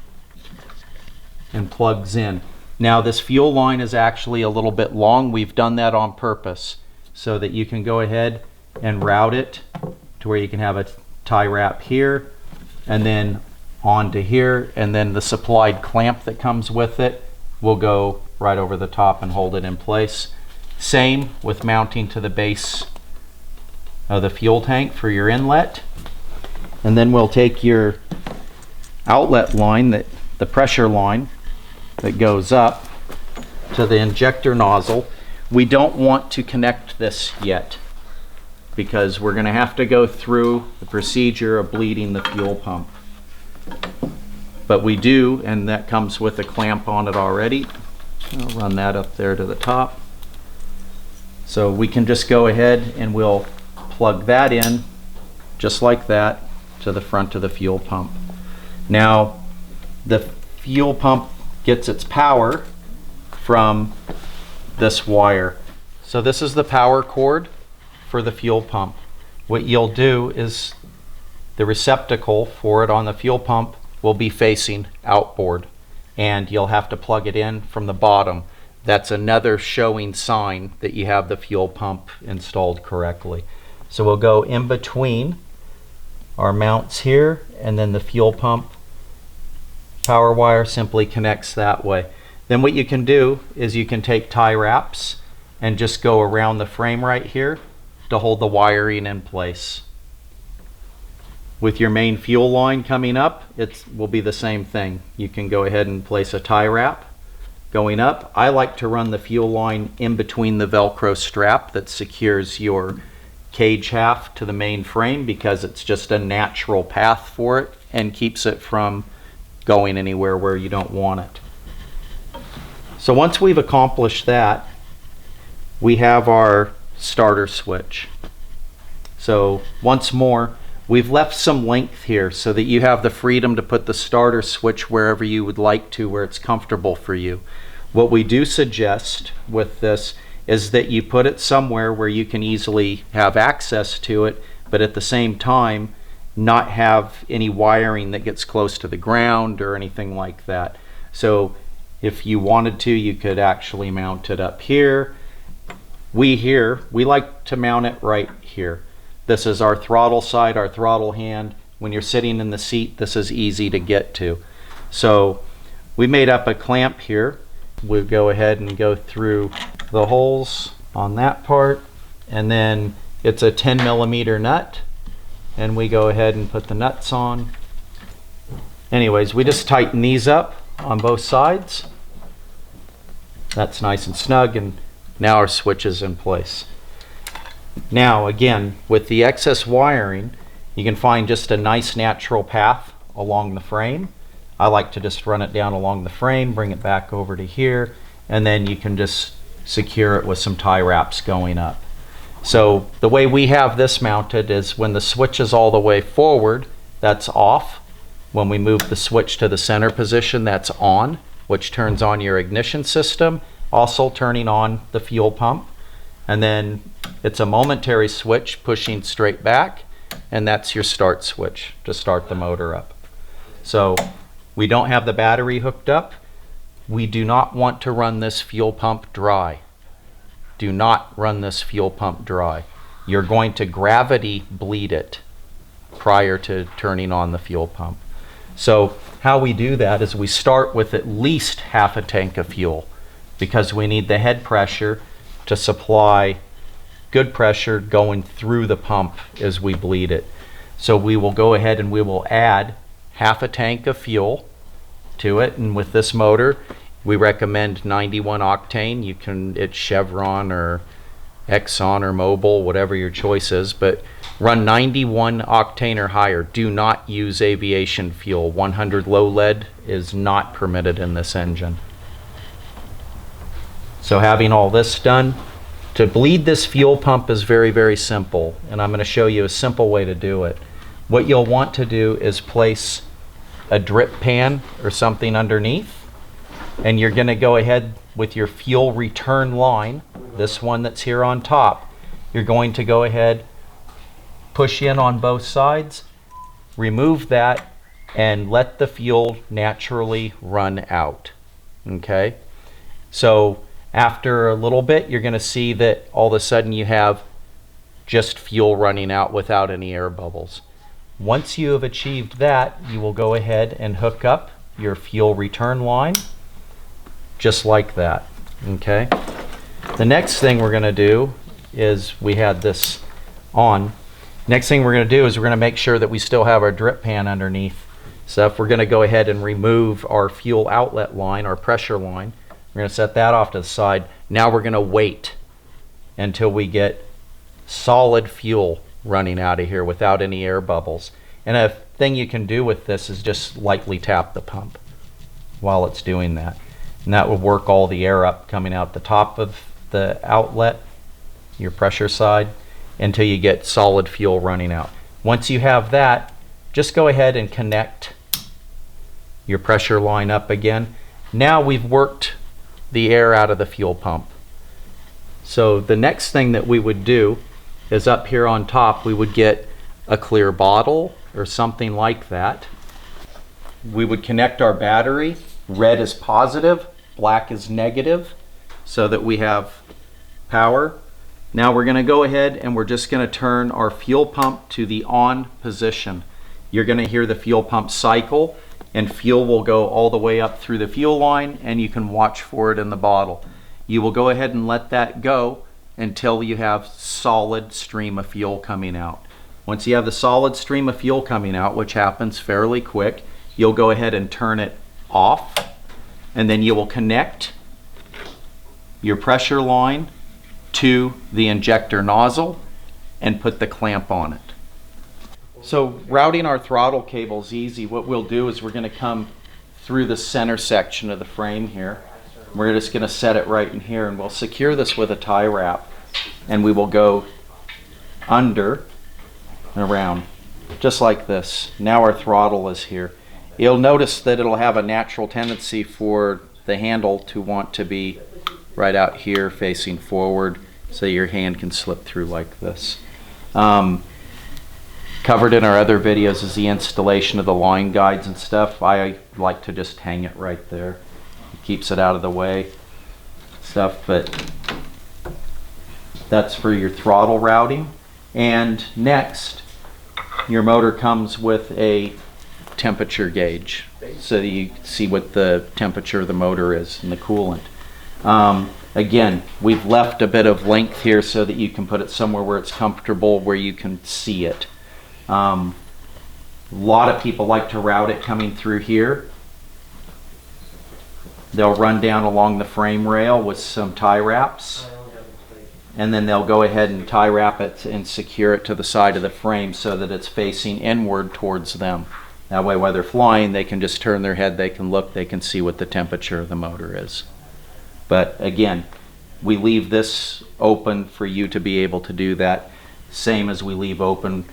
and plugs in. Now this fuel line is actually a little bit long. We've done that on purpose so that you can go ahead and route it to where you can have a tie wrap here and then onto here, and then the supplied clamp that comes with it will go right over the top and hold it in place. Same with mounting to the base of the fuel tank for your inlet. And then we'll take your outlet line, the pressure line that goes up to the injector nozzle. We don't want to connect this yet because we're going to have to go through the procedure of bleeding the fuel pump. But we do, and that comes with a clamp on it already. I'll run that up there to the top. So we can just go ahead and we'll plug that in just like that to the front of the fuel pump. Now the fuel pump gets its power from this wire. So this is the power cord for the fuel pump. What you'll do is the receptacle for it on the fuel pump will be facing outboard, and you'll have to plug it in from the bottom. That's another showing sign that you have the fuel pump installed correctly. So we'll go in between our mounts here, and then the fuel pump power wire simply connects that way. Then what you can do is you can take tie wraps and just go around the frame right here to hold the wiring in place. With your main fuel line coming up, it will be the same thing. You can go ahead and place a tie wrap going up. I like to run the fuel line in between the Velcro strap that secures your cage half to the main frame because it's just a natural path for it and keeps it from going anywhere where you don't want it. So once we've accomplished that, we have our starter switch. So once more, we've left some length here so that you have the freedom to put the starter switch wherever you would like to, where it's comfortable for you. What we do suggest with this is that you put it somewhere where you can easily have access to it, but at the same time not have any wiring that gets close to the ground or anything like that. So if you wanted to, you could actually mount it up here. We like to mount it right here. This is our throttle side, our throttle hand. When you're sitting in the seat, this is easy to get to. So we made up a clamp here. We'll go ahead and go through the holes on that part, and then it's a 10mm nut, and we go ahead and put the nuts on. Anyways, we just tighten these up on both sides. That's nice and snug, and now our switch is in place. Now again, with the excess wiring, you can find just a nice natural path along the frame. I like to just run it down along the frame, bring it back over to here, and then you can just secure it with some tie wraps going up. So the way we have this mounted is when the switch is all the way forward, that's off. When we move the switch to the center position, that's on, which turns on your ignition system, also turning on the fuel pump. And then it's a momentary switch pushing straight back, and that's your start switch to start the motor up. So we don't have the battery hooked up. We do not want to run this fuel pump dry. Do not run this fuel pump dry. You're going to gravity bleed it prior to turning on the fuel pump. So how we do that is we start with at least half a tank of fuel because we need the head pressure to supply good pressure going through the pump as we bleed it. So we will go ahead and we will add half a tank of fuel to it, and with this motor we recommend 91 octane. You can, it's Chevron or Exxon or Mobil, whatever your choice is, but run 91 octane or higher. Do not use aviation fuel. 100 low lead is not permitted in this engine. So having all this done, to bleed this fuel pump is very, very simple, and I'm going to show you a simple way to do it. What you'll want to do is place a drip pan or something underneath, and you're going to go ahead with your fuel return line, this one that's here on top. You're going to go ahead, push in on both sides, remove that, and let the fuel naturally run out. Okay? So after a little bit, you're going to see that all of a sudden you have just fuel running out without any air bubbles. Once you have achieved that, you will go ahead and hook up your fuel return line just like that. Okay? The next thing we're going to do is, we had this on, Next thing we're going to do is we're going to make sure that we still have our drip pan underneath. So if we're going to go ahead and remove our fuel outlet line, our pressure line, we're going to set that off to the side. Now we're going to wait until we get solid fuel running out of here without any air bubbles. And a thing you can do with this is just lightly tap the pump while it's doing that. And that will work all the air up coming out the top of the outlet, your pressure side, until you get solid fuel running out. Once you have that, just go ahead and connect your pressure line up again. Now we've worked the air out of the fuel pump. So the next thing that we would do is up here on top, we would get a clear bottle or something like that. We would connect our battery. Red is positive, black is negative, so that we have power. Now we're going to go ahead and we're just going to turn our fuel pump to the on position. You're going to hear the fuel pump cycle, and fuel will go all the way up through the fuel line, and you can watch for it in the bottle. You will go ahead and let that go until you have solid stream of fuel coming out. Once you have the solid stream of fuel coming out, which happens fairly quick, you'll go ahead and turn it off, and then you will connect your pressure line to the injector nozzle and put the clamp on it. So routing our throttle cable is easy. What we'll do is we're going to come through the center section of the frame here. We're just going to set it right in here, and we'll secure this with a tie wrap, and we will go under and around just like this. Now our throttle is here. You'll notice that it'll have a natural tendency for the handle to want to be right out here facing forward, so your hand can slip through like this. Covered in our other videos is the installation of the line guides and stuff. I like to just hang it right there. It keeps it out of the way stuff, but that's for your throttle routing. And next, your motor comes with a temperature gauge, so that you see what the temperature of the motor is and the coolant. Again, we've left a bit of length here so that you can put it somewhere where it's comfortable, where you can see it. A lot of people like to route it coming through here. They'll run down along the frame rail with some tie wraps, and then they'll go ahead and tie wrap it and secure it to the side of the frame so that it's facing inward towards them. That way, while they're flying, they can just turn their head, they can look, they can see what the temperature of the motor is. But again, we leave this open for you to be able to do that, same as we leave open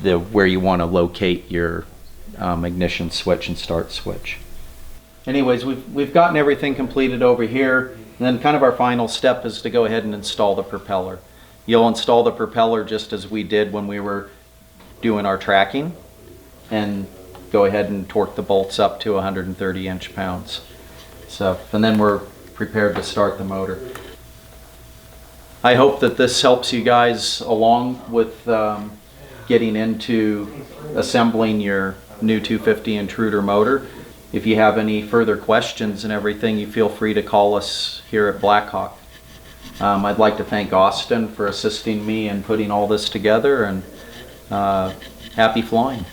where you want to locate your ignition switch and start switch. Anyways, we've gotten everything completed over here, and then kind of our final step is to go ahead and install the propeller. You'll install the propeller just as we did when we were doing our tracking, and go ahead and torque the bolts up to 130 inch-pounds. So, and then we're prepared to start the motor. I hope that this helps you guys along with getting into assembling your new 250 Intruder motor. If you have any further questions and everything, you feel free to call us here at BlackHawk. I'd like to thank Austin for assisting me in putting all this together, and happy flying.